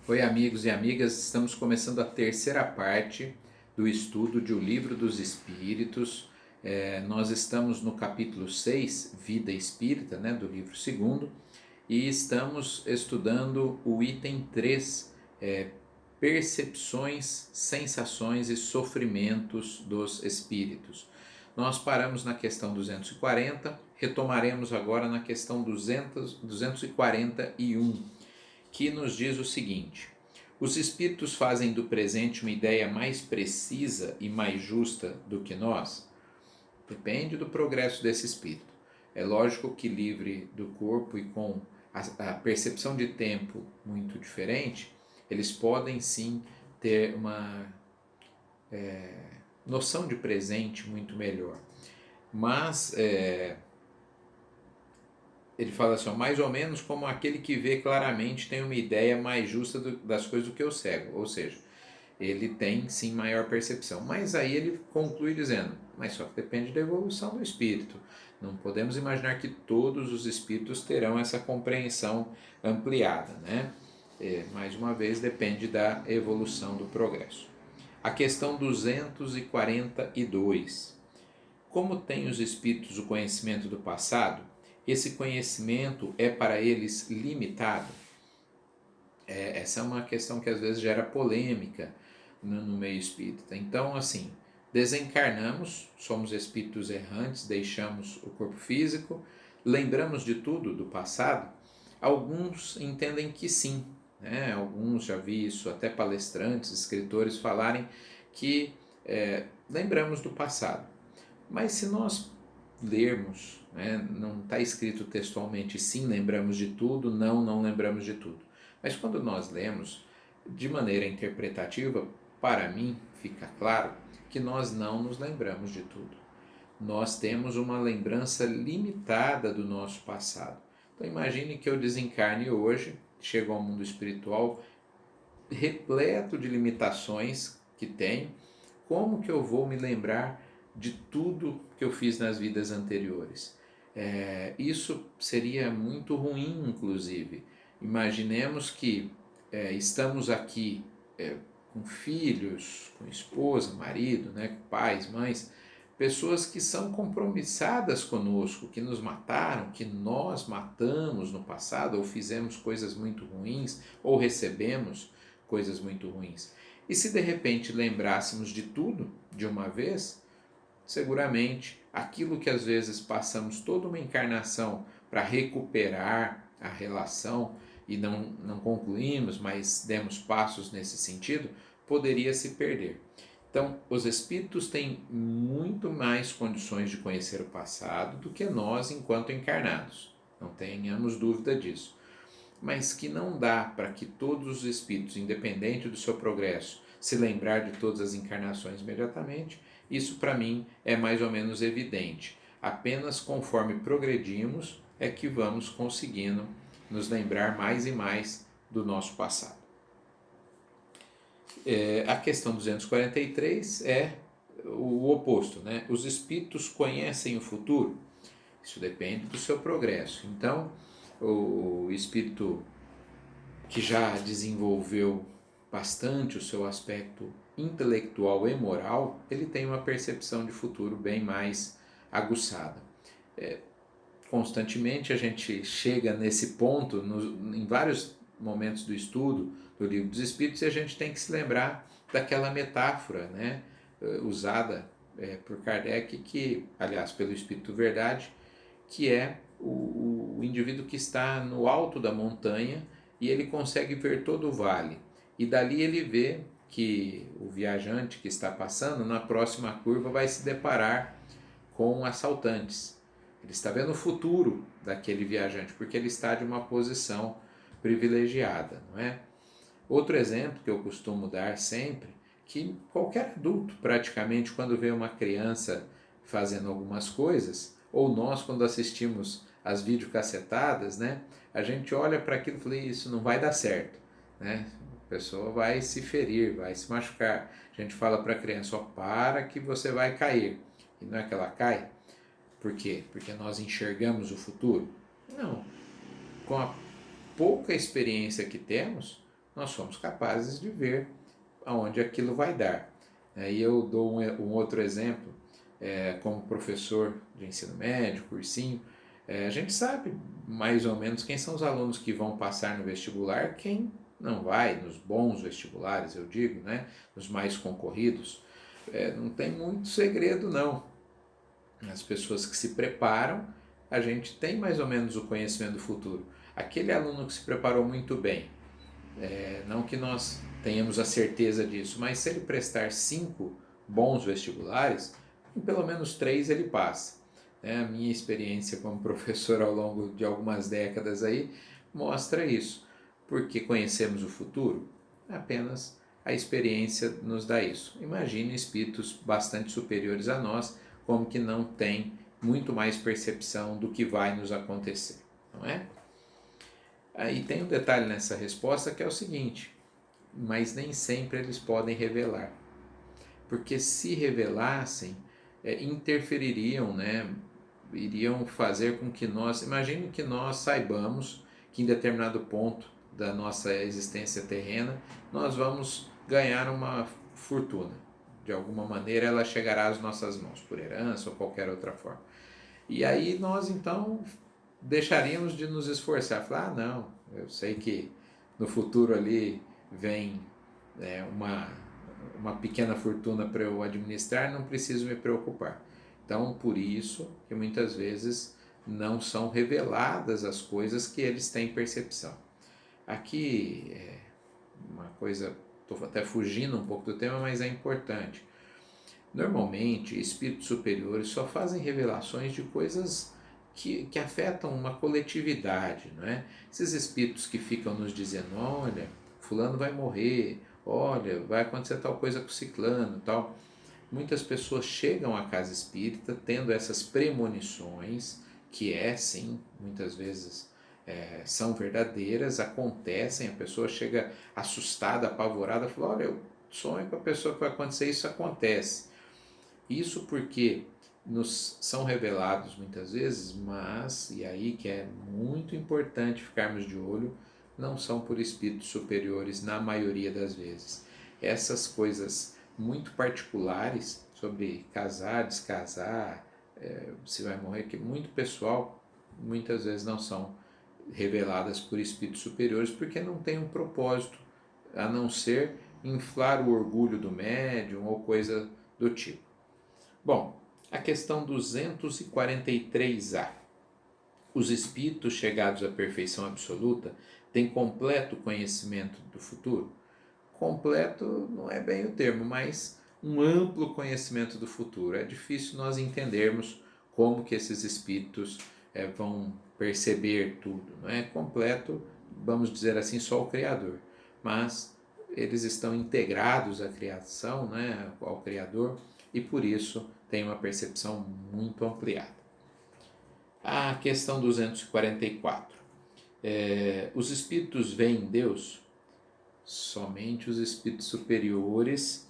Oi, amigos e amigas, estamos começando a terceira parte do estudo de O Livro dos Espíritos. Nós estamos no capítulo 6, Vida Espírita, do livro segundo, e estamos estudando o item 3, Percepções, Sensações e Sofrimentos dos Espíritos. Nós paramos na questão 240, retomaremos agora na questão 241, que nos diz o seguinte: os espíritos fazem do presente uma ideia mais precisa e mais justa do que nós? Depende do progresso desse espírito. É lógico que livre do corpo e com a percepção de tempo muito diferente, eles podem sim ter uma noção de presente muito melhor. Mas ele fala assim, ó, mais ou menos como aquele que vê claramente tem uma ideia mais justa das coisas do que o cego. Ou seja, ele tem sim maior percepção. Mas aí ele conclui dizendo, mas só que depende da evolução do espírito. Não podemos imaginar que todos os espíritos terão essa compreensão ampliada, né? Mais uma vez, depende da evolução do progresso. A questão 242. Como têm os espíritos o conhecimento do passado, esse conhecimento é para eles limitado? Essa é uma questão que às vezes gera polêmica no meio espírita. Então, assim, desencarnamos, somos espíritos errantes, deixamos o corpo físico, lembramos de tudo do passado? Alguns entendem que sim, né? Alguns, já vi isso, até palestrantes, escritores falarem que lembramos do passado. Mas se nós lermos, né, não está escrito textualmente sim lembramos de tudo, não lembramos de tudo. Mas quando nós lemos de maneira interpretativa, para mim fica claro que nós não nos lembramos de tudo. Nós temos uma lembrança limitada do nosso passado. Então imagine que eu desencarne hoje, chego ao mundo espiritual repleto de limitações que tenho. Como que eu vou me lembrar de tudo que eu fiz nas vidas anteriores? Isso seria muito ruim, inclusive. Imaginemos que estamos aqui com filhos, com esposa, marido, né, com pais, mães, pessoas que são compromissadas conosco, que nos mataram, que nós matamos no passado, ou fizemos coisas muito ruins, ou recebemos coisas muito ruins. E se de repente lembrássemos de tudo de uma vez, seguramente aquilo que às vezes passamos toda uma encarnação para recuperar a relação e não concluímos, mas demos passos nesse sentido, poderia se perder. Então, os espíritos têm muito mais condições de conhecer o passado do que nós enquanto encarnados. Não tenhamos dúvida disso. Mas que não dá para que todos os espíritos, independente do seu progresso, se lembrar de todas as encarnações imediatamente, isso para mim é mais ou menos evidente. Apenas conforme progredimos é que vamos conseguindo nos lembrar mais e mais do nosso passado. A questão 243 é o oposto, né? Os espíritos conhecem o futuro? Isso depende do seu progresso. Então, o espírito que já desenvolveu bastante o seu aspecto intelectual e moral, ele tem uma percepção de futuro bem mais aguçada. Constantemente a gente chega nesse ponto em vários momentos do estudo do Livro dos Espíritos e a gente tem que se lembrar daquela metáfora, né, usada por Kardec, que, aliás, pelo Espírito Verdade, que é o indivíduo que está no alto da montanha e ele consegue ver todo o vale. E dali ele vê que o viajante que está passando, na próxima curva, vai se deparar com assaltantes. Ele está vendo o futuro daquele viajante, porque ele está de uma posição privilegiada, não é? Outro exemplo que eu costumo dar sempre, que qualquer adulto praticamente quando vê uma criança fazendo algumas coisas, ou nós quando assistimos as videocassetadas, né, a gente olha para aquilo e fala, isso não vai dar certo, né? A pessoa vai se ferir, vai se machucar. A gente fala para a criança, ó, para que você vai cair. E não é que ela cai? Por quê? Porque nós enxergamos o futuro? Não. Com a pouca experiência que temos, nós somos capazes de ver aonde aquilo vai dar. E eu dou um outro exemplo, como professor de ensino médio, cursinho, a gente sabe mais ou menos quem são os alunos que vão passar no vestibular, quem não vai, nos bons vestibulares, eu digo, né, nos mais concorridos. Não tem muito segredo, não. As pessoas que se preparam, a gente tem mais ou menos o conhecimento do futuro. Aquele aluno que se preparou muito bem, não que nós tenhamos a certeza disso, mas se ele prestar 5 bons vestibulares, em pelo menos 3 ele passa. A minha experiência como professor ao longo de algumas décadas aí mostra isso. Porque conhecemos o futuro? Apenas a experiência nos dá isso. Imagine espíritos bastante superiores a nós, como que não tem muito mais percepção do que vai nos acontecer, não é? Aí tem um detalhe nessa resposta que é o seguinte: mas nem sempre eles podem revelar, porque se revelassem, interfeririam, né? Iriam fazer com que nós, imagine que nós saibamos que em determinado ponto da nossa existência terrena nós vamos ganhar uma fortuna. De alguma maneira ela chegará às nossas mãos, por herança ou qualquer outra forma. E aí nós então deixaríamos de nos esforçar. Falar, não, eu sei que no futuro ali vem uma pequena fortuna para eu administrar, não preciso me preocupar. Então, por isso que muitas vezes não são reveladas as coisas que eles têm percepção. Aqui é uma coisa, estou até fugindo um pouco do tema, mas é importante. Normalmente, espíritos superiores só fazem revelações de coisas que afetam uma coletividade, não é? Esses espíritos que ficam nos dizendo, olha, fulano vai morrer, olha, vai acontecer tal coisa com ciclano, tal. Muitas pessoas chegam à casa espírita tendo essas premonições, que sim, muitas vezes são verdadeiras, acontecem, a pessoa chega assustada, apavorada, fala, olha, eu sonho com a pessoa que vai acontecer, isso acontece. Isso porque nos são revelados muitas vezes, mas, e aí que é muito importante ficarmos de olho, não são por espíritos superiores na maioria das vezes. Essas coisas muito particulares sobre casar, descasar, se vai morrer, que é muito pessoal, muitas vezes não são reveladas por espíritos superiores porque não tem um propósito, a não ser inflar o orgulho do médium ou coisa do tipo. Bom, a questão 243A. Os espíritos chegados à perfeição absoluta têm completo conhecimento do futuro? Completo não é bem o termo, mas um amplo conhecimento do futuro. É difícil nós entendermos como que esses espíritos vão perceber tudo. Não é completo, vamos dizer assim, só o Criador. Mas eles estão integrados à criação, né, ao Criador, e por isso tem uma percepção muito ampliada. A questão 244. Os espíritos veem Deus? Somente os espíritos superiores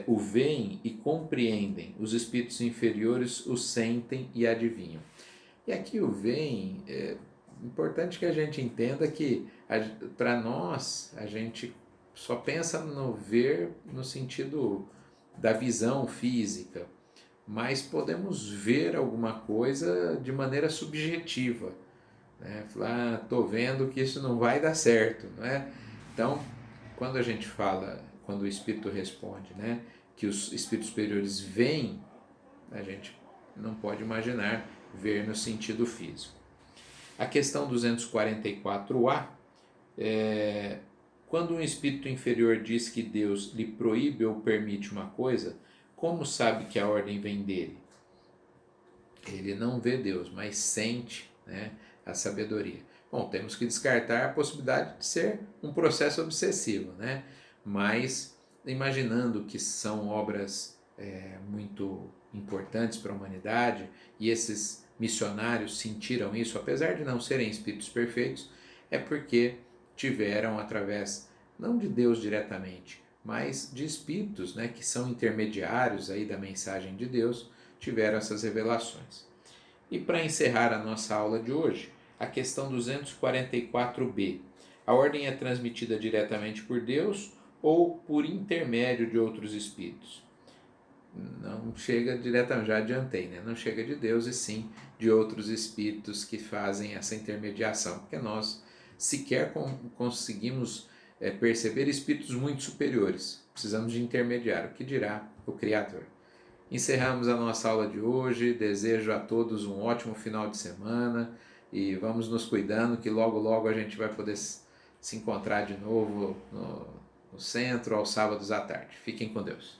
o veem e compreendem. Os espíritos inferiores o sentem e adivinham. E aqui o veem, é importante que a gente entenda que para nós a gente só pensa no ver no sentido da visão física, mas podemos ver alguma coisa de maneira subjetiva, né? Falar, estou vendo que isso não vai dar certo, não é? Então, quando a gente fala, quando o espírito responde, né, que os espíritos superiores veem, a gente não pode imaginar ver no sentido físico. A questão 244A quando um espírito inferior diz que Deus lhe proíbe ou permite uma coisa, como sabe que a ordem vem dele? Ele não vê Deus, mas sente, né, a sabedoria. Bom, temos que descartar a possibilidade de ser um processo obsessivo, né? Mas imaginando que são obras muito importantes para a humanidade e esses missionários sentiram isso, apesar de não serem espíritos perfeitos, é porque tiveram através, não de Deus diretamente, mas de espíritos, né, que são intermediários aí da mensagem de Deus, tiveram essas revelações. E para encerrar a nossa aula de hoje, a questão 244b. A ordem é transmitida diretamente por Deus ou por intermédio de outros espíritos? Não chega diretamente, já adiantei, né? Não chega de Deus e sim de outros espíritos que fazem essa intermediação, porque nós sequer conseguimos perceber espíritos muito superiores, precisamos de intermediário, o que dirá o Criador. Encerramos a nossa aula de hoje, desejo a todos um ótimo final de semana e vamos nos cuidando que logo logo a gente vai poder se encontrar de novo no centro aos sábados à tarde. Fiquem com Deus.